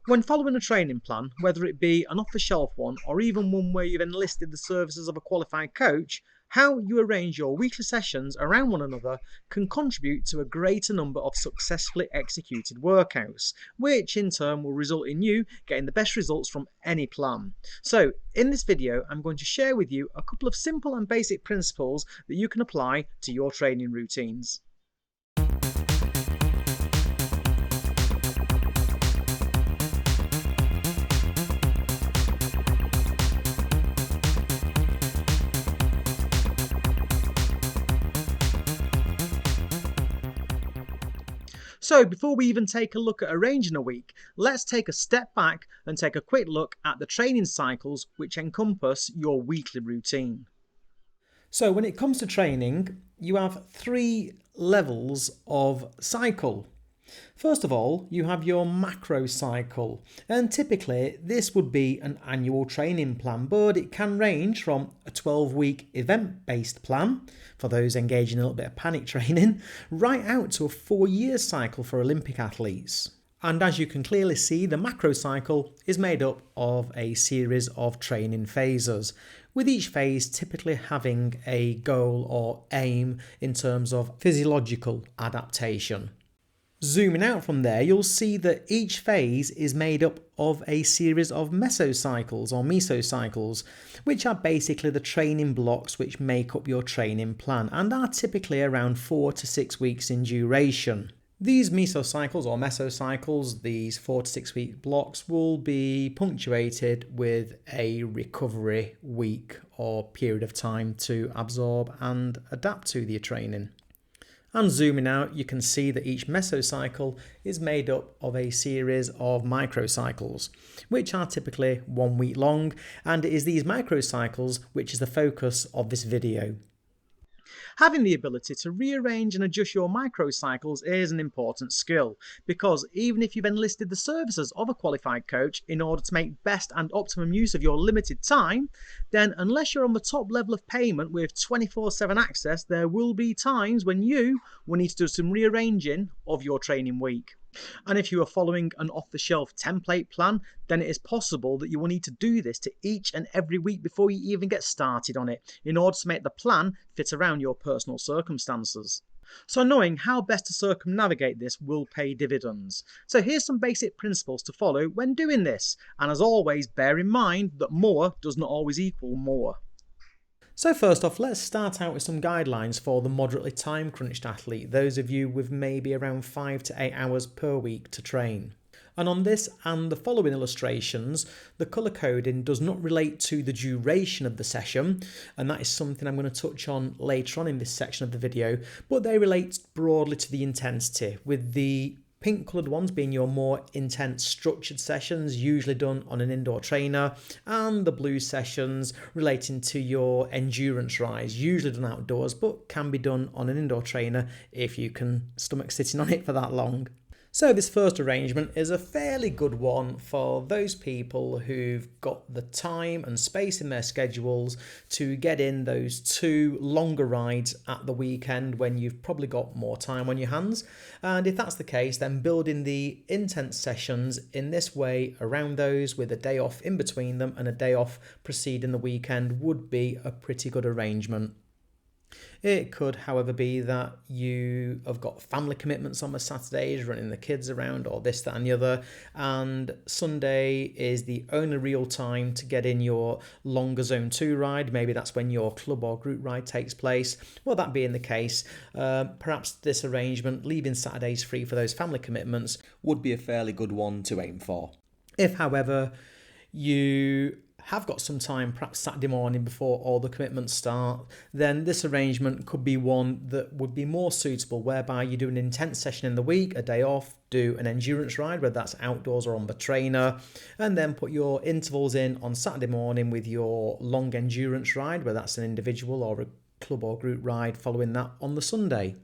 When following a training plan, whether it be an off-the-shelf one or even one where you've enlisted the services of a qualified coach, how you arrange your weekly sessions around one another can contribute to a greater number of successfully executed workouts, which in turn will result in you getting the best results from any plan. So in this video, I'm going to share with you a couple of simple and basic principles that you can apply to your training routines. So before we even take a look at arranging a week, let's take a step back and take a quick look at the training cycles which encompass your weekly routine. So when it comes to training, you have 3 levels of cycle. First of all, you have your macro cycle, and typically this would be an annual training plan, but it can range from a 12-week event-based plan for those engaging in a little bit of panic training, right out to a 4-year cycle for Olympic athletes. And as you can clearly see, the macro cycle is made up of a series of training phases, with each phase typically having a goal or aim in terms of physiological adaptation. Zooming out from there, you'll see that each phase is made up of a series of mesocycles or mesocycles, which are basically the training blocks which make up your training plan and are typically around 4 to 6 weeks in duration. These mesocycles or mesocycles, these 4 to 6 week blocks, will be punctuated with a recovery week or period of time to absorb and adapt to the training. And zooming out, you can see that each mesocycle is made up of a series of microcycles, which are typically 1 week long, and it is these microcycles which is the focus of this video. Having the ability to rearrange and adjust your microcycles is an important skill, because even if you've enlisted the services of a qualified coach in order to make best and optimum use of your limited time, then unless you're on the top level of payment with 24/7 access, there will be times when you will need to do some rearranging of your training week. And if you are following an off-the-shelf template plan, then it is possible that you will need to do this to each and every week before you even get started on it, in order to make the plan fit around your personal circumstances. So knowing how best to circumnavigate this will pay dividends. So here's some basic principles to follow when doing this, and as always, bear in mind that more does not always equal more. So first off, let's start out with some guidelines for the moderately time-crunched athlete, those of you with maybe around 5 to 8 hours per week to train. And on this and the following illustrations, the colour coding does not relate to the duration of the session, and that is something I'm going to touch on later on in this section of the video, but they relate broadly to the intensity, with the pink coloured ones being your more intense structured sessions, usually done on an indoor trainer, and the blue sessions relating to your endurance rides, usually done outdoors, but can be done on an indoor trainer if you can stomach sitting on it for that long. So this first arrangement is a fairly good one for those people who've got the time and space in their schedules to get in those 2 longer rides at the weekend when you've probably got more time on your hands. And if that's the case, then building the intense sessions in this way around those with a day off in between them and a day off preceding the weekend would be a pretty good arrangement. It could, however, be that you have got family commitments on the Saturdays, running the kids around, or this, that and the other, and Sunday is the only real time to get in your longer Zone 2 ride. Maybe that's when your club or group ride takes place. Well, that being the case, perhaps this arrangement, leaving Saturdays free for those family commitments, would be a fairly good one to aim for. If, however, you have got some time, perhaps Saturday morning before all the commitments start, then this arrangement could be one that would be more suitable, whereby you do an intense session in the week, a day off, do an endurance ride, whether that's outdoors or on the trainer, and then put your intervals in on Saturday morning with your long endurance ride, whether that's an individual or a club or group ride, following that on the Sunday.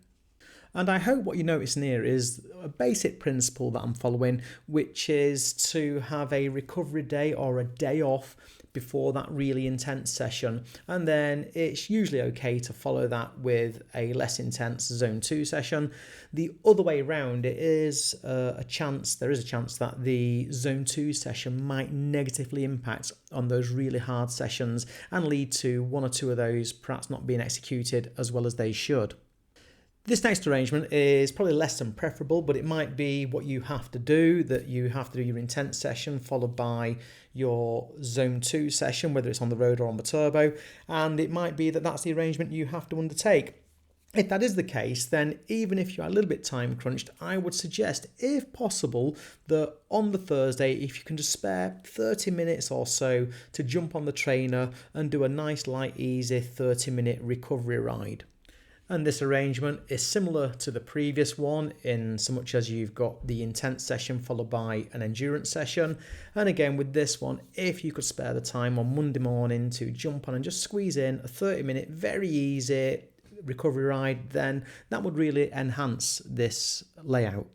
And I hope what you're noticing here is a basic principle that I'm following, which is to have a recovery day or a day off before that really intense session, and then it's usually okay to follow that with a less intense zone 2 session. The other way around, there is a chance that the zone 2 session might negatively impact on those really hard sessions and lead to one or two of those perhaps not being executed as well as they should. This next arrangement is probably less than preferable, but it might be what you have to do, that you have to do your intense session followed by your zone 2 session, whether it's on the road or on the turbo, and it might be that that's the arrangement you have to undertake. If that is the case, then even if you are a little bit time crunched, I would suggest, if possible, that on the Thursday, if you can just spare 30 minutes or so to jump on the trainer and do a nice, light, easy 30-minute recovery ride. And this arrangement is similar to the previous one in so much as you've got the intense session followed by an endurance session. And again, with this one, if you could spare the time on Monday morning to jump on and just squeeze in a 30-minute, very easy recovery ride, then that would really enhance this layout.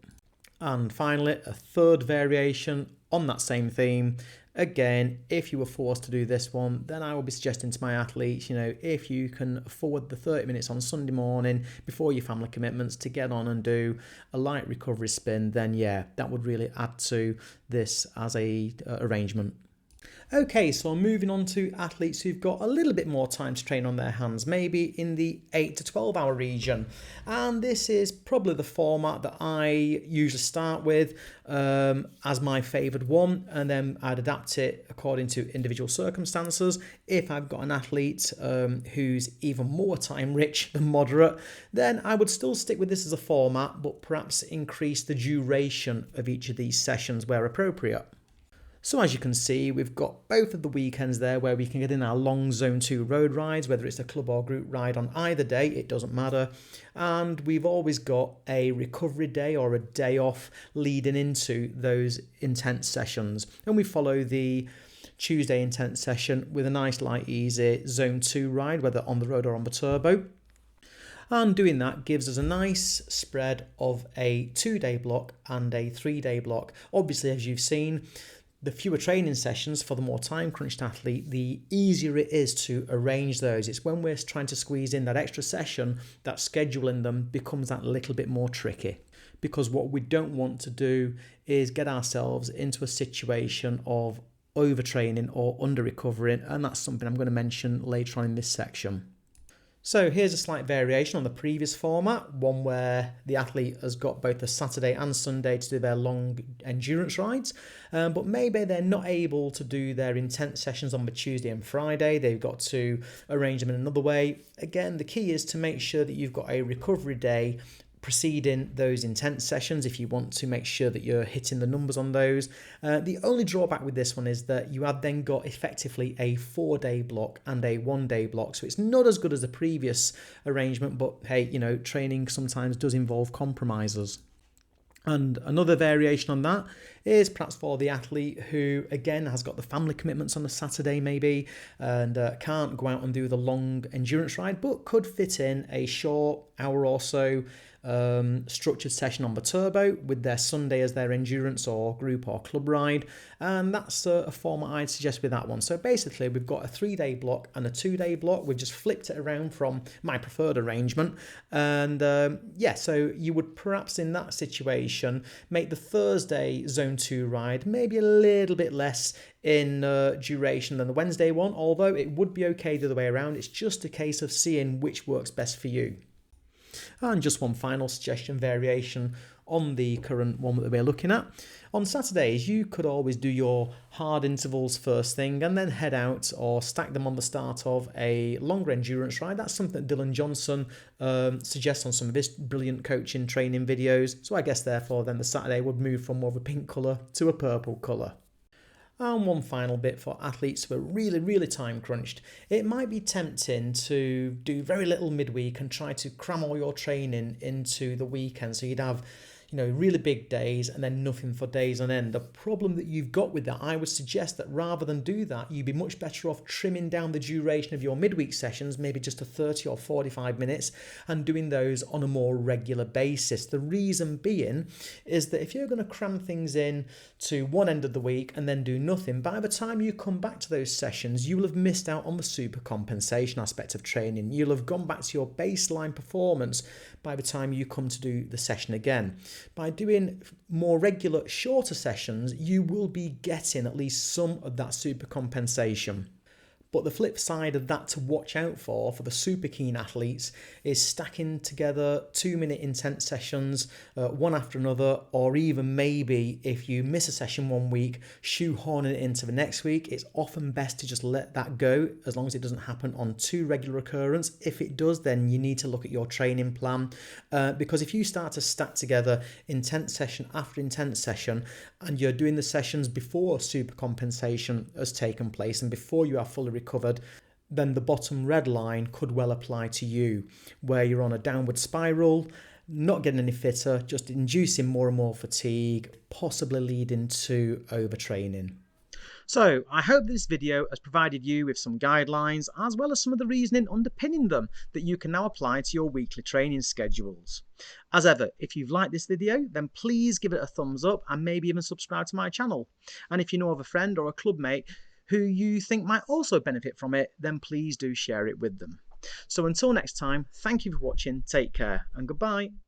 And finally, a third variation on that same theme. Again, if you were forced to do this one, then I would be suggesting to my athletes, if you can afford the 30 minutes on Sunday morning before your family commitments to get on and do a light recovery spin, then yeah, that would really add to this as a arrangement. Okay, so moving on to athletes who've got a little bit more time to train on their hands, maybe in the 8 to 12 hour region. And this is probably the format that I usually start with as my favoured one, and then I'd adapt it according to individual circumstances. If I've got an athlete who's even more time rich than moderate, then I would still stick with this as a format, but perhaps increase the duration of each of these sessions where appropriate. So as you can see, we've got both of the weekends there where we can get in our long zone 2 road rides, whether it's a club or group ride on either day, it doesn't matter. And we've always got a recovery day or a day off leading into those intense sessions. And we follow the Tuesday intense session with a nice light easy zone 2 ride, whether on the road or on the turbo. And doing that gives us a nice spread of a 2-day block and a 3-day block. Obviously, as you've seen, the fewer training sessions for the more time crunched athlete, the easier it is to arrange those. It's when we're trying to squeeze in that extra session that scheduling them becomes that little bit more tricky. Because what we don't want to do is get ourselves into a situation of overtraining or under recovering, and that's something I'm going to mention later on in this section. So here's a slight variation on the previous format, one where the athlete has got both the Saturday and Sunday to do their long endurance rides, but maybe they're not able to do their intense sessions on the Tuesday and Friday. They've got to arrange them in another way. Again, the key is to make sure that you've got a recovery day preceding those intense sessions if you want to make sure that you're hitting the numbers on those. The only drawback with this one is that you have then got effectively a 4-day block and a 1-day block, so it's not as good as the previous arrangement, but hey, training sometimes does involve compromises. And another variation on that is perhaps for the athlete who, again, has got the family commitments on a Saturday maybe and can't go out and do the long endurance ride, but could fit in a short hour or so structured session on the turbo with their Sunday as their endurance or group or club ride, and that's a format I'd suggest with that one. So basically we've got a 3-day block and a 2-day block. We've just flipped it around from my preferred arrangement, and so you would perhaps in that situation make the Thursday zone 2 ride maybe a little bit less in duration than the Wednesday one, although it would be okay the other way around. It's just a case of seeing which works best for you. And just one final suggestion variation on the current one that we're looking at. On Saturdays, you could always do your hard intervals first thing and then head out or stack them on the start of a longer endurance ride. That's something that Dylan Johnson suggests on some of his brilliant coaching training videos. So I guess therefore then the Saturday would move from more of a pink colour to a purple colour. And one final bit for athletes who are really, really time crunched. It might be tempting to do very little midweek and try to cram all your training into the weekend. So you'd have, really big days and then nothing for days on end. The problem that you've got with that, I would suggest that rather than do that, you'd be much better off trimming down the duration of your midweek sessions, maybe just to 30 or 45 minutes, and doing those on a more regular basis. The reason being is that if you're going to cram things in to one end of the week and then do nothing, by the time you come back to those sessions, you will have missed out on the super compensation aspect of training. You'll have gone back to your baseline performance by the time you come to do the session again. By doing more regular, shorter sessions, you will be getting at least some of that super compensation. But the flip side of that to watch out for the super keen athletes is stacking together 2-minute intense sessions, one after another, or even maybe if you miss a session one week, shoehorning it into the next week. It's often best to just let that go as long as it doesn't happen on too regular occurrence. If it does, then you need to look at your training plan, because if you start to stack together intense session after intense session and you're doing the sessions before super compensation has taken place and before you are fully recovered, then the bottom red line could well apply to you, where you're on a downward spiral, not getting any fitter, just inducing more and more fatigue, possibly leading to overtraining. So I hope this video has provided you with some guidelines as well as some of the reasoning underpinning them that you can now apply to your weekly training schedules. As ever, if you've liked this video, then please give it a thumbs up and maybe even subscribe to my channel. And if you know of a friend or a club mate who you think might also benefit from it, then please do share it with them. So until next time, thank you for watching, take care and goodbye.